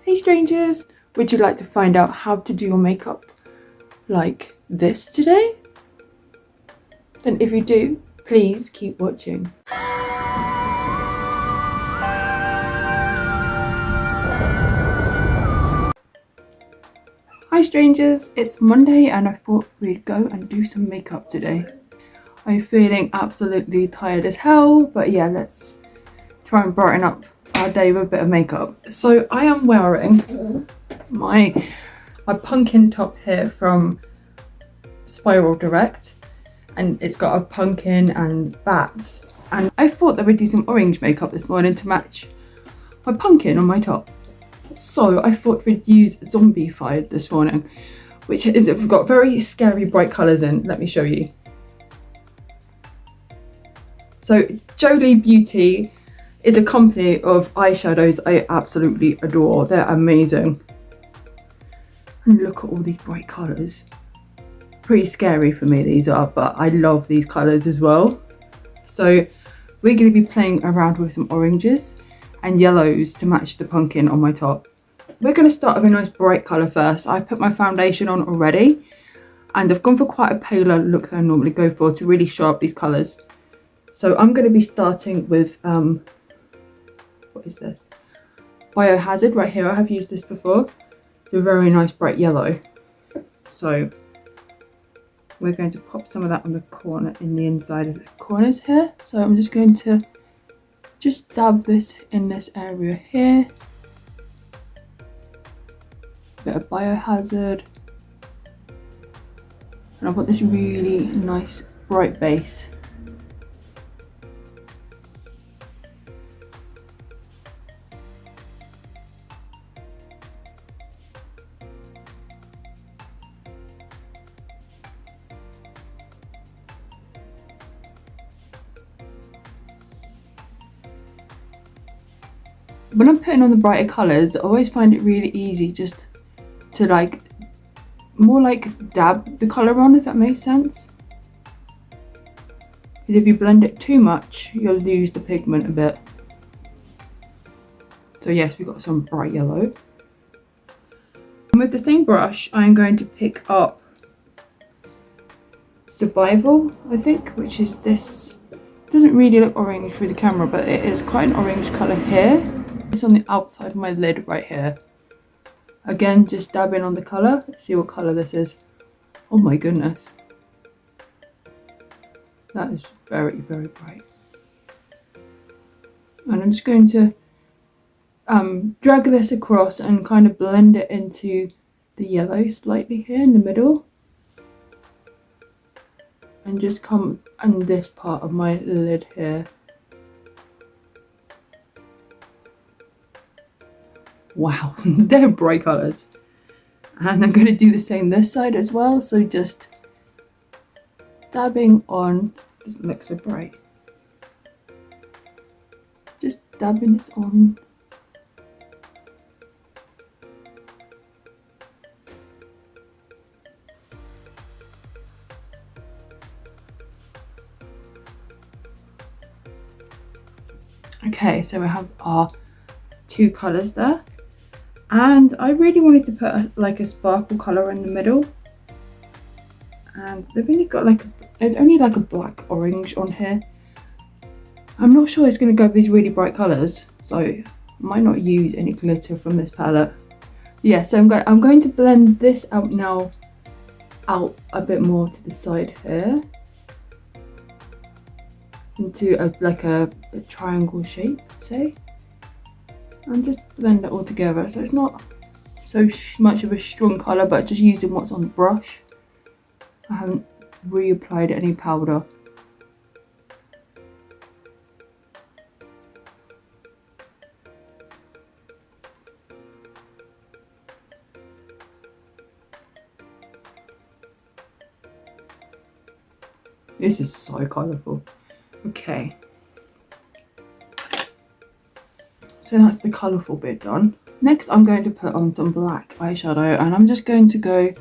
Hey strangers! Would you like to find out how to do your makeup like this today? Then if you do, please keep watching. Hi strangers, it's Monday and I thought we'd go and do some makeup today. I'm feeling absolutely tired as hell, but yeah, let's try and brighten up our day with a bit of makeup. So I am wearing my pumpkin top here from Spiral Direct, and it's got a pumpkin and bats, and I thought that we'd do some orange makeup this morning to match my pumpkin on my top. So I thought we'd use Zombified this morning, which is, we've got very scary bright colours in. Let me show you. So Jolie Beauty is a company of eyeshadows I absolutely adore. They're amazing. And look at all these bright colours. Pretty scary for me these are, but I love these colours as well. So we're going to be playing around with some oranges and yellows to match the pumpkin on my top. We're going to start with a nice bright colour first. I put my foundation on already and I've gone for quite a paler look than I normally go for to really show up these colours. So I'm going to be starting with what is this? Biohazard right here. I have used this before. It's a very nice bright yellow. So we're going to pop some of that on the corner, in the inside of the corners here. So I'm just going to dab this in this area here. Bit of Biohazard. And I want this really nice bright base. When I'm putting on the brighter colours, I always find it really easy just to more like dab the colour on, if that makes sense. Because if you blend it too much, you'll lose the pigment a bit. So yes, we've got some bright yellow. And with the same brush, I'm going to pick up Survival, I think, which is this. It doesn't really look orange through the camera, but it is quite an orange colour here. It's on the outside of my lid right here. Again, just dabbing on the colour. Let's see what colour this is. Oh my goodness. That is very, very bright. And I'm just going to drag this across and kind of blend it into the yellow slightly here in the middle. And just come on this part of my lid here. Wow, they're bright colours. And I'm going to do the same this side as well. So just dabbing on, doesn't look so bright. Just dabbing this on. Okay, so we have our two colours there. And I really wanted to put like a sparkle colour in the middle. And they've only got it's only like a black orange on here. I'm not sure it's going to go with these really bright colours, so I might not use any glitter from this palette. Yeah, so I'm going to blend this out now, out a bit more to the side here, into a triangle shape, say, and just blend it all together. So it's not so much of a strong colour, but just using what's on the brush. I haven't reapplied any powder. This is so colourful. Okay. So that's the colourful bit done. Next I'm going to put on some black eyeshadow, and I'm just going to go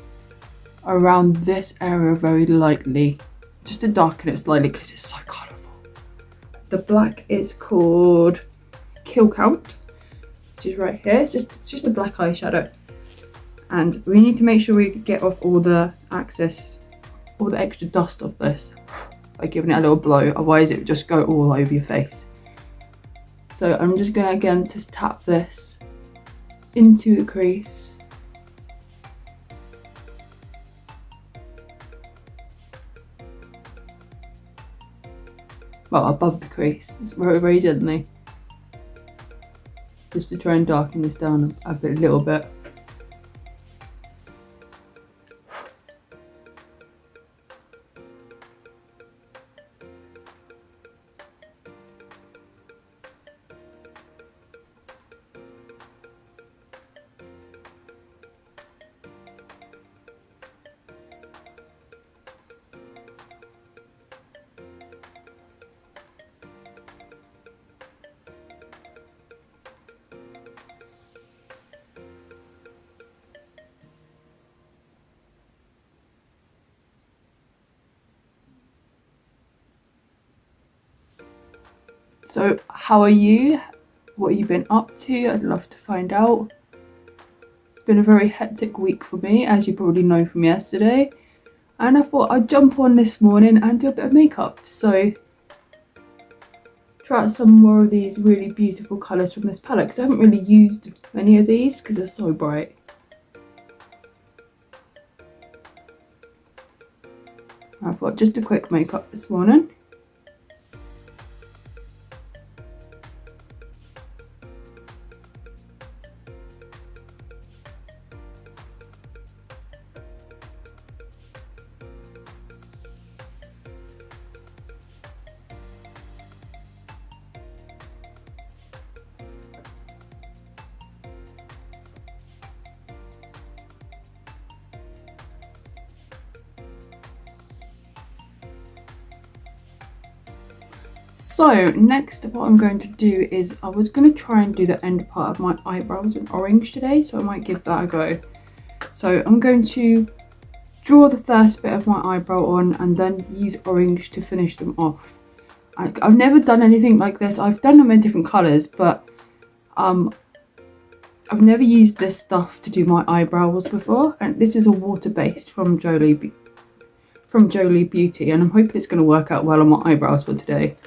around this area very lightly, just to darken it slightly because it's so colourful. The black is called Kill Count, which is right here. It's just a black eyeshadow. And we need to make sure we get off all the excess, all the extra dust of this by giving it a little blow, otherwise it would just go all over your face. So I'm just going to again just tap this into the crease. Well, above the crease, it's very, very gently. Just to try and darken this down a little bit. So how are you? What have you been up to? I'd love to find out. It's been a very hectic week for me, as you probably know from yesterday. And I thought I'd jump on this morning and do a bit of makeup. So try out some more of these really beautiful colours from this palette, because I haven't really used many of these because they're so bright. I thought just a quick makeup this morning. So next what I'm going to do is I was going to try and do the end part of my eyebrows in orange today, so I might give that a go. So I'm going to draw the first bit of my eyebrow on and then use orange to finish them off. I've never done anything like this. I've done them in different colours, but I've never used this stuff to do my eyebrows before, and this is a water based from Jolie Beauty, and I'm hoping it's going to work out well on my eyebrows for today.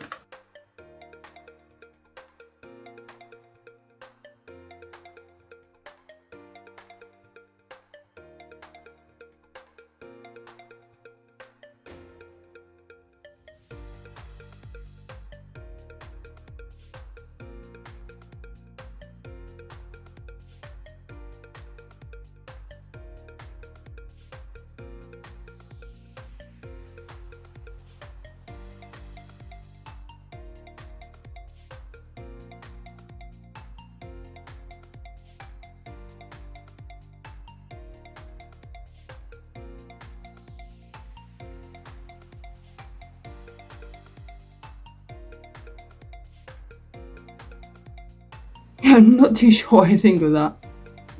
Yeah, I'm not too sure what I think of that,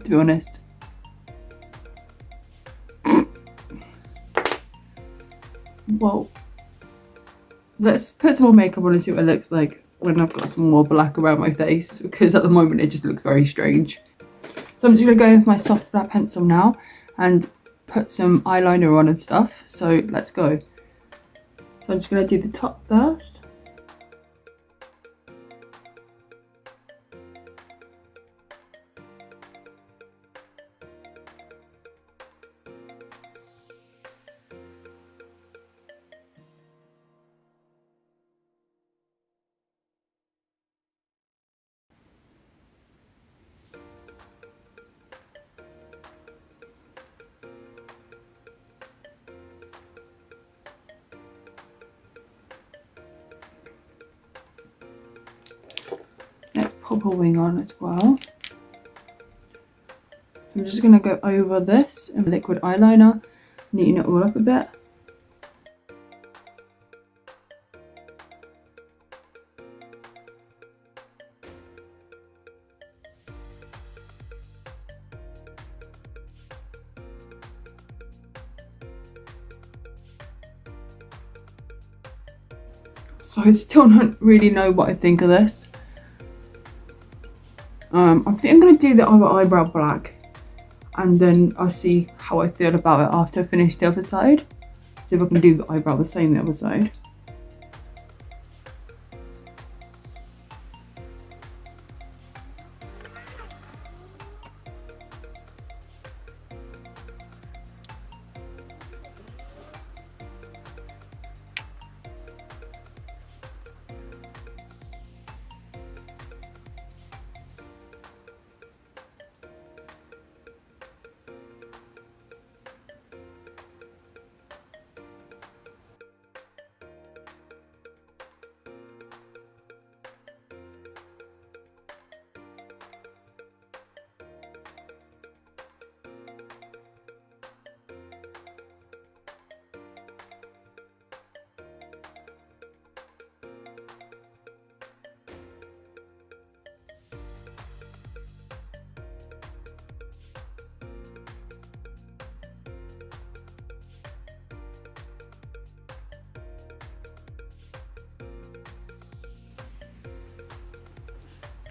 to be honest. Well, let's put some more makeup on and see what it looks like when I've got some more black around my face, because at the moment it just looks very strange. So I'm just going to go with my soft black pencil now and put some eyeliner on and stuff. So let's go. So I'm just going to do the top first. Let's pop a wing on as well. I'm just going to go over this in liquid eyeliner, neaten it all up a bit. So I still don't really know what I think of this. I think I'm going to do the other eyebrow black, and then I'll see how I feel about it after I finish the other side. See if I can do the eyebrow the same the other side.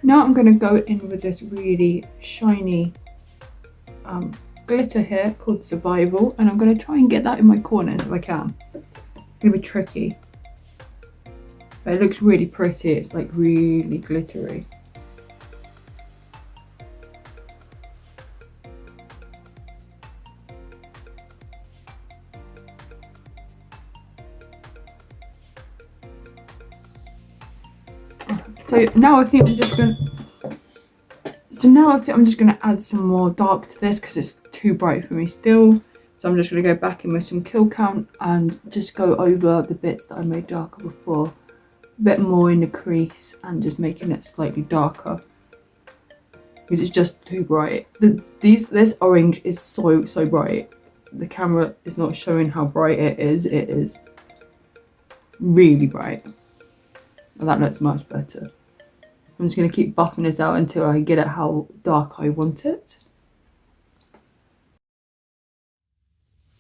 Now I'm going to go in with this really shiny glitter here called Survival, and I'm going to try and get that in my corners if I can. It's going to be tricky, but it looks really pretty. It's like really glittery. So now I think I'm just going to add some more dark to this because it's too bright for me still. So I'm just going to go back in with some kill count and just go over the bits that I made darker before, a bit more in the crease, and just making it slightly darker because it's just too bright. This orange is so bright. The camera is not showing how bright it is. It is really bright. Well, that looks much better. I'm just going to keep buffing this out until I get it how dark I want it.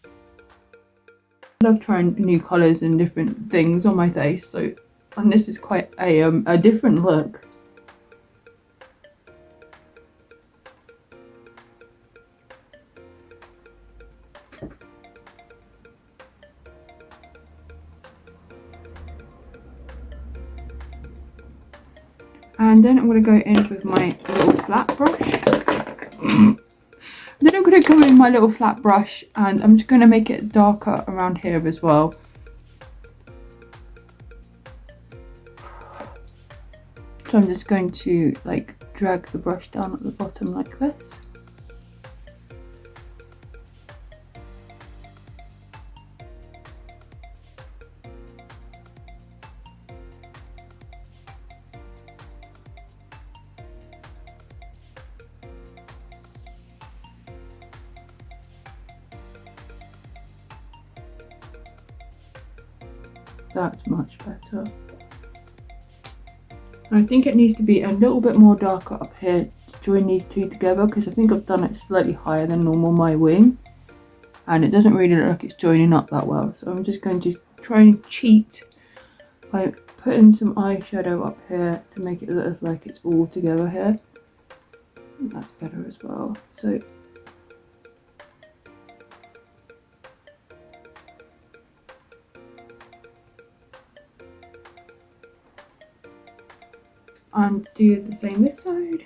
I love trying new colours and different things on my face, and this is quite a different look. And then I'm going to go in with my little flat brush. Then I'm going to go in with my little flat brush, and I'm just going to make it darker around here as well. So I'm just going to like drag the brush down at the bottom like this. That's much better. I think it needs to be a little bit more darker up here to join these two together, because I think I've done it slightly higher than normal my wing, and it doesn't really look like it's joining up that well. So I'm just going to try and cheat by putting some eyeshadow up here to make it look like it's all together here. That's better as well. So and do the same this side.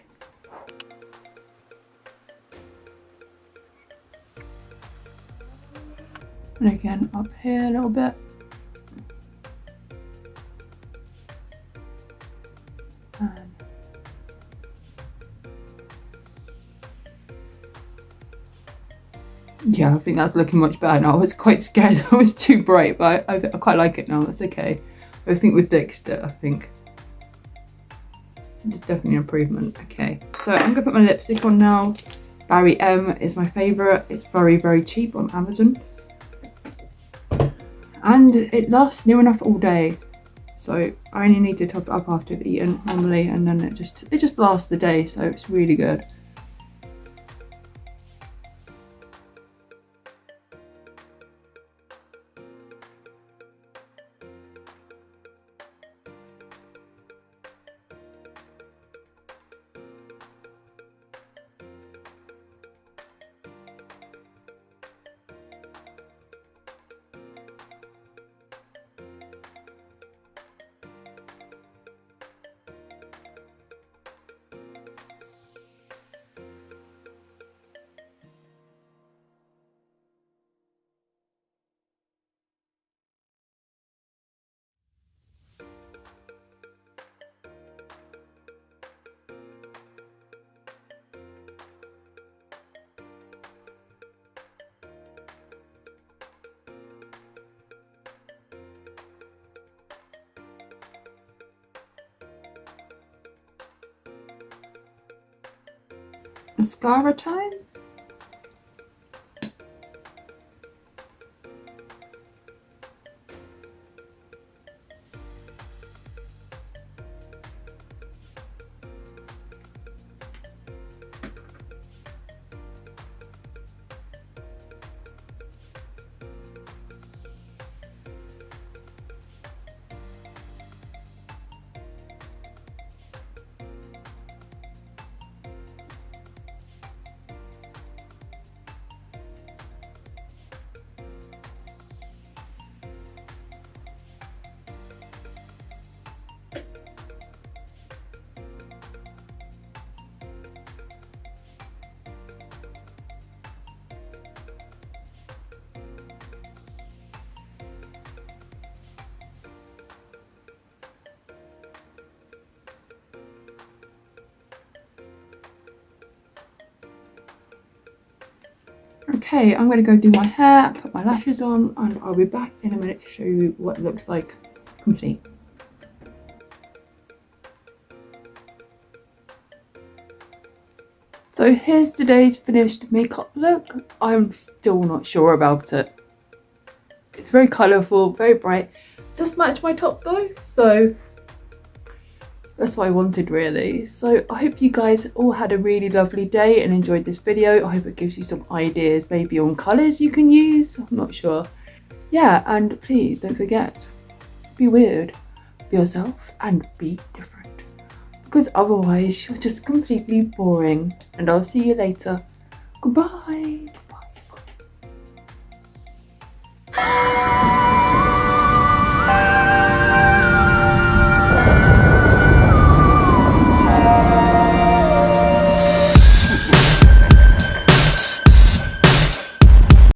And again up here a little bit. And yeah, I think that's looking much better now. I was quite scared I was too bright, but I quite like it now. That's okay. I think with Dexter, I think it's definitely an improvement. Okay, so I'm gonna put my lipstick on now. Barry M is my favourite. It's very cheap on Amazon, and it lasts near enough all day. So I only need to top it up after I've eaten normally, and then it just lasts the day. So it's really good. mascara time. Okay, I'm going to go do my hair, put my lashes on, and I'll be back in a minute to show you what it looks like complete. So here's today's finished makeup look. I'm still not sure about it. It's very colourful, very bright. It does match my top though, so that's what I wanted really. So I hope you guys all had a really lovely day and enjoyed this video. I hope it gives you some ideas maybe on colours you can use. I'm not sure. Yeah, and please don't forget, be weird, be yourself and be different. Because otherwise you're just completely boring. And I'll see you later. Goodbye. Bye.